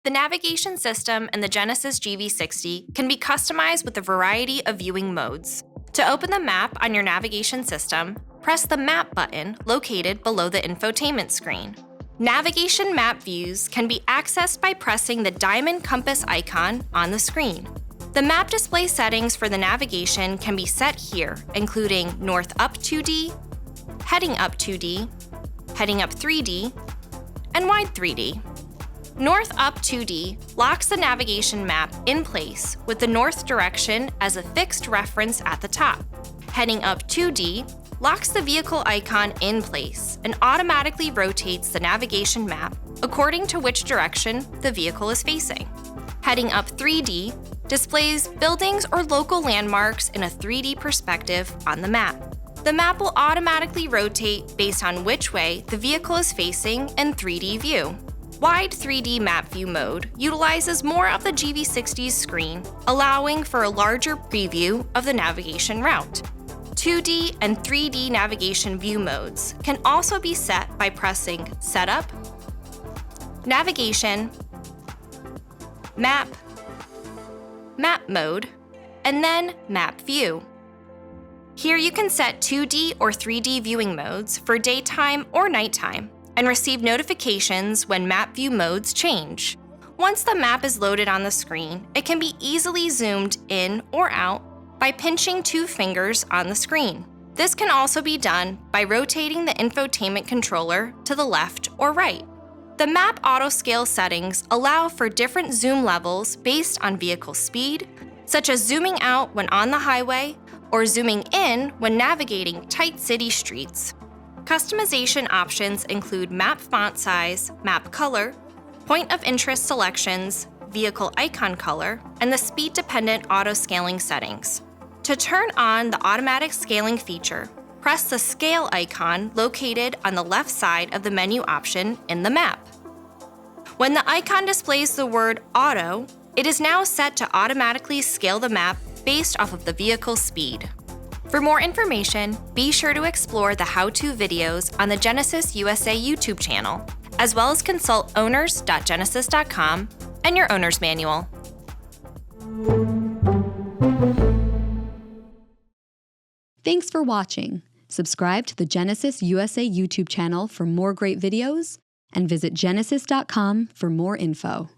The navigation system in the Genesis GV60 can be customized with a variety of viewing modes. To open the map on your navigation system, press the Map button located below the infotainment screen. Navigation map views can be accessed by pressing the diamond compass icon on the screen. The map display settings for the navigation can be set here, including North Up 2D, Heading Up 2D, Heading Up 3D, and Wide 3D. North Up 2D locks the navigation map in place with the north direction as a fixed reference at the top. Heading Up 2D locks the vehicle icon in place and automatically rotates the navigation map according to which direction the vehicle is facing. Heading Up 3D displays buildings or local landmarks in a 3D perspective on the map. The map will automatically rotate based on which way the vehicle is facing in 3D view. Wide 3D map view mode utilizes more of the GV60's screen, allowing for a larger preview of the navigation route. 2D and 3D navigation view modes can also be set by pressing Setup, Navigation, Map, Map Mode, and then Map View. Here you can set 2D or 3D viewing modes for daytime or nighttime and receive notifications when map view modes change. Once the map is loaded on the screen, it can be easily zoomed in or out by pinching 2 fingers on the screen. This can also be done by rotating the infotainment controller to the left or right. The map auto-scale settings allow for different zoom levels based on vehicle speed, such as zooming out when on the highway or zooming in when navigating tight city streets. Customization options include map font size, map color, point of interest selections, vehicle icon color, and the speed-dependent auto-scaling settings. To turn on the automatic scaling feature, press the scale icon located on the left side of the menu option in the map. When the icon displays the word Auto, it is now set to automatically scale the map based off of the vehicle's speed. For more information, be sure to explore the how-to videos on the Genesis USA YouTube channel, as well as consult owners.genesis.com and your owner's manual. Thanks for watching. Subscribe to the Genesis USA YouTube channel for more great videos and visit genesis.com for more info.